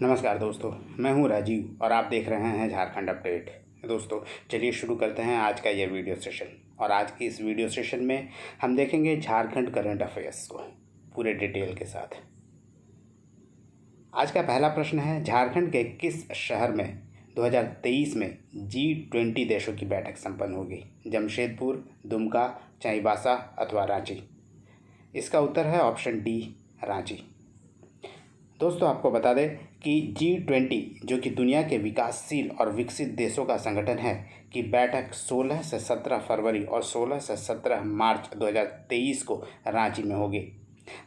नमस्कार दोस्तों, मैं हूं राजीव और आप देख रहे हैं झारखंड अपडेट। दोस्तों चलिए शुरू करते हैं आज का यह वीडियो सेशन। और आज की इस वीडियो सेशन में हम देखेंगे झारखंड करंट अफेयर्स को पूरे डिटेल के साथ। आज का पहला प्रश्न है, झारखंड के किस शहर में 2023 में G20 देशों की बैठक संपन्न होगी? जमशेदपुर, दुमका, चाईबासा अथवा रांची? इसका उत्तर है ऑप्शन डी, रांची। दोस्तों आपको बता दें कि G20 जो कि दुनिया के विकासशील और विकसित देशों का संगठन है की बैठक 16 से 17 फरवरी और 16 से 17 मार्च 2023 को रांची में होगी।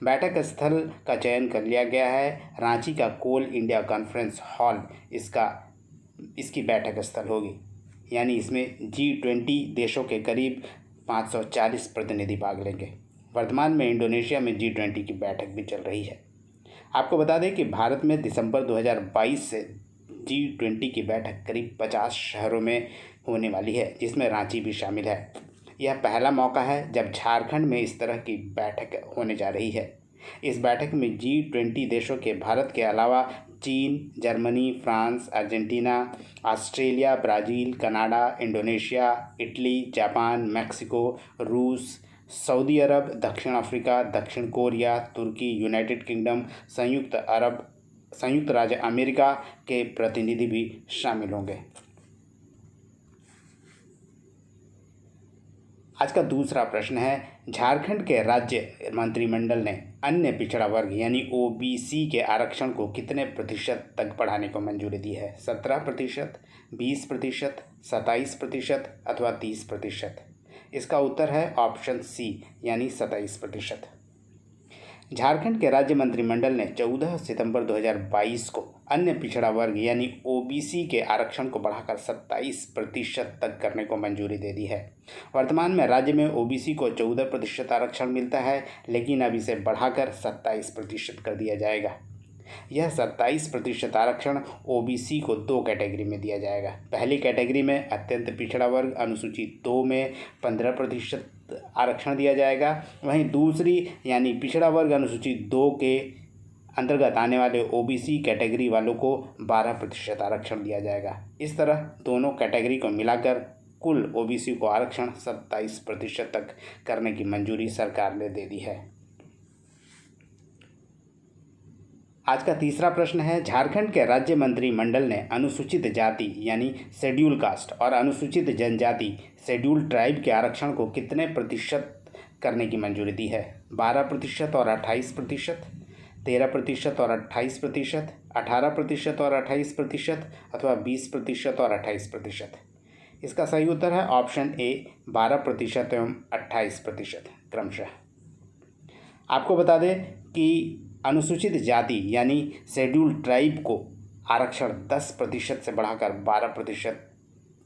बैठक स्थल का चयन कर लिया गया है। रांची का कोल इंडिया कॉन्फ्रेंस हॉल इसकी बैठक स्थल होगी। यानी इसमें G20 देशों के करीब 540 प्रतिनिधि भाग लेंगे। वर्तमान में इंडोनेशिया में G20 की बैठक भी चल रही है। आपको बता दें कि भारत में दिसंबर 2022 से G20 की बैठक करीब 50 शहरों में होने वाली है, जिसमें रांची भी शामिल है। यह पहला मौका है जब झारखंड में इस तरह की बैठक होने जा रही है। इस बैठक में G20 देशों के भारत के अलावा चीन, Germany, France, Argentina, Australia, Brazil, Canada, Indonesia, Italy, Japan, Mexico, रूस, सऊदी अरब, दक्षिण अफ्रीका, दक्षिण कोरिया, तुर्की, यूनाइटेड किंगडम, संयुक्त राज्य अमेरिका के प्रतिनिधि भी शामिल होंगे। आज का दूसरा प्रश्न है, झारखंड के राज्य मंत्रिमंडल ने अन्य पिछड़ा वर्ग यानी OBC के आरक्षण को कितने प्रतिशत तक बढ़ाने को मंजूरी दी है? 17%, 20%, 27% अथवा 30%? इसका उत्तर है ऑप्शन सी यानी 27%। झारखंड के राज्य मंत्रिमंडल ने 14 सितंबर 2022 को अन्य पिछड़ा वर्ग यानी OBC के आरक्षण को बढ़ाकर 27% तक करने को मंजूरी दे दी है। वर्तमान में राज्य में OBC को 14% आरक्षण मिलता है, लेकिन अब इसे बढ़ाकर 27% कर दिया जाएगा। यह 27% आरक्षण OBC को 2 कैटेगरी में दिया जाएगा। पहली कैटेगरी में अत्यंत पिछड़ा वर्ग अनुसूची 2 में 15% आरक्षण दिया जाएगा। वहीं दूसरी यानी पिछड़ा वर्ग अनुसूची 2 के अंतर्गत आने वाले OBC कैटेगरी वालों को 12% आरक्षण दिया जाएगा। इस तरह दोनों कैटेगरी को मिलाकर कुल OBC को आरक्षण 27% तक करने की मंजूरी सरकार ने दे दी है। आज का तीसरा प्रश्न है, झारखंड के राज्य मंत्रिमंडल ने अनुसूचित जाति यानी शेड्यूल कास्ट और अनुसूचित जनजाति शेड्यूल ट्राइब के आरक्षण को कितने प्रतिशत करने की मंजूरी दी है? 12% और 28%, 13% और 28%, 18% और 28% अथवा 20% और 28%? इसका सही उत्तर है ऑप्शन ए, 12% एवं 28% क्रमशः। आपको बता दें कि अनुसूचित जाति यानी शेड्यूल ट्राइब को आरक्षण 10% से बढ़ाकर 12%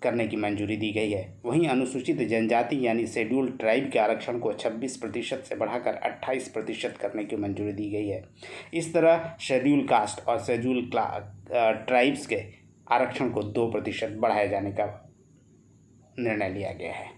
करने की मंजूरी दी गई है। वहीं अनुसूचित जनजाति यानी शेड्यूल ट्राइब के आरक्षण को 26% से बढ़ाकर 28% करने की मंजूरी दी गई है। इस तरह शेड्यूल कास्ट और शेड्यूल ट्राइब्स के आरक्षण को 2% बढ़ाए जाने का निर्णय लिया गया है।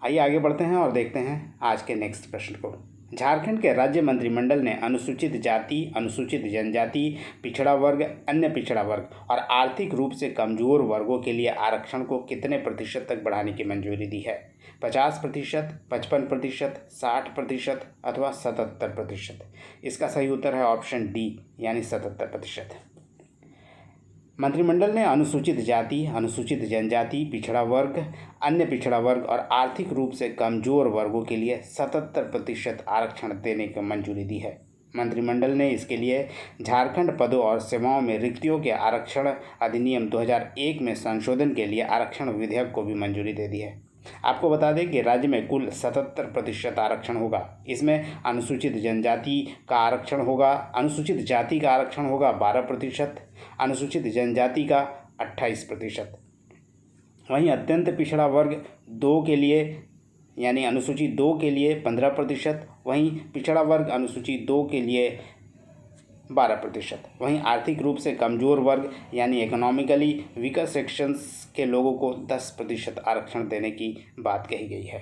आइए आगे बढ़ते हैं और देखते हैं आज के नेक्स्ट प्रश्न को। झारखंड के राज्य मंत्रिमंडल ने अनुसूचित जाति, अनुसूचित जनजाति, पिछड़ा वर्ग, अन्य पिछड़ा वर्ग और आर्थिक रूप से कमजोर वर्गों के लिए आरक्षण को कितने प्रतिशत तक बढ़ाने की मंजूरी दी है? 50%, 55%, 60% अथवा 77%? इसका सही उत्तर है ऑप्शन डी यानी 77%। मंत्रिमंडल ने अनुसूचित जाति, अनुसूचित जनजाति, पिछड़ा वर्ग, अन्य पिछड़ा वर्ग और आर्थिक रूप से कमजोर वर्गों के लिए 77% आरक्षण देने की मंजूरी दी है। मंत्रिमंडल ने इसके लिए झारखंड पदों और सेवाओं में रिक्तियों के आरक्षण अधिनियम 2001 में संशोधन के लिए आरक्षण विधेयक को भी मंजूरी दे दी है। आपको बता दें कि राज्य में कुल 77% आरक्षण होगा। इसमें अनुसूचित जनजाति का आरक्षण होगा, अनुसूचित जाति का आरक्षण होगा 12%, अनुसूचित जनजाति का 28%। वहीं अत्यंत पिछड़ा वर्ग 2 के लिए यानी अनुसूची 2 के लिए 15%, वहीं पिछड़ा वर्ग अनुसूची 2 के लिए 12%। वहीं आर्थिक रूप से कमज़ोर वर्ग यानी इकोनॉमिकली वीकर सेक्शंस के लोगों को 10% आरक्षण देने की बात कही गई है।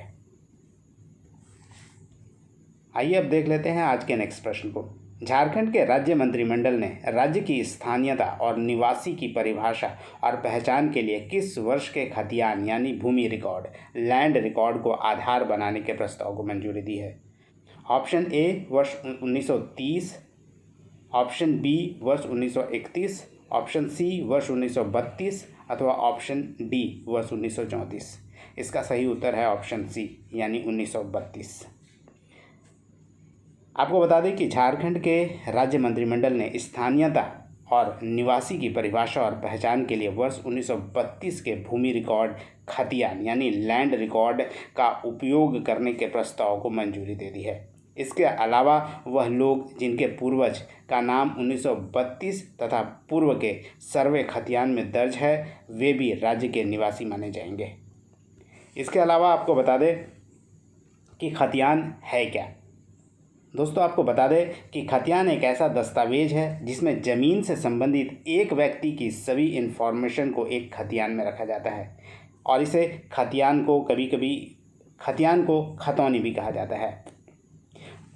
आइए अब देख लेते हैं आज के नेक्स्ट प्रश्न को। झारखंड के राज्य मंत्रिमंडल ने राज्य की स्थानीयता और निवासी की परिभाषा और पहचान के लिए किस वर्ष के खतियान यानी भूमि रिकॉर्ड लैंड रिकॉर्ड को आधार बनाने के प्रस्ताव को मंजूरी दी है? ऑप्शन ए वर्ष 1930, ऑप्शन बी वर्ष 1931, ऑप्शन सी वर्ष 1932 अथवा ऑप्शन डी वर्ष 1934। इसका सही उत्तर है ऑप्शन सी यानी 1932। आपको बता दें कि झारखंड के राज्य मंत्रिमंडल ने स्थानीयता और निवासी की परिभाषा और पहचान के लिए वर्ष 1932 के भूमि रिकॉर्ड खतियान यानी लैंड रिकॉर्ड का उपयोग करने के प्रस्ताव को मंजूरी दे दी है। इसके अलावा वह लोग जिनके पूर्वज का नाम 1932 तथा पूर्व के सर्वे खतियान में दर्ज है वे भी राज्य के निवासी माने जाएंगे। इसके अलावा आपको बता दें कि खतियान है क्या। दोस्तों आपको बता दें कि खतियान एक ऐसा दस्तावेज है जिसमें ज़मीन से संबंधित एक व्यक्ति की सभी इन्फॉर्मेशन को एक खतियान में रखा जाता है और इसे खतियान को कभी कभी खतियान को खतौनी भी कहा जाता है।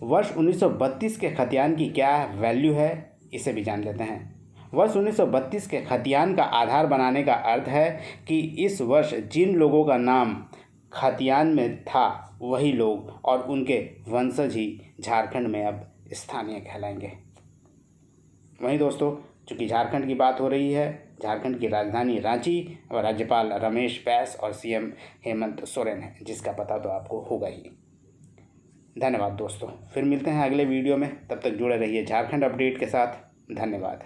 वर्ष 1932 के खतियान की क्या वैल्यू है इसे भी जान लेते हैं। वर्ष 1932 के खतियान का आधार बनाने का अर्थ है कि इस वर्ष जिन लोगों का नाम खतियान में था वही लोग और उनके वंशज ही झारखंड में अब स्थानीय कहलाएंगे। वहीं दोस्तों चूँकि झारखंड की बात हो रही है, झारखंड की राजधानी रांची और राज्यपाल रमेश बैस और सीएम हेमंत सोरेन है, जिसका पता तो आपको होगा ही। धन्यवाद दोस्तों, फिर मिलते हैं अगले वीडियो में। तब तक जुड़े रहिए झारखंड अपडेट के साथ। धन्यवाद।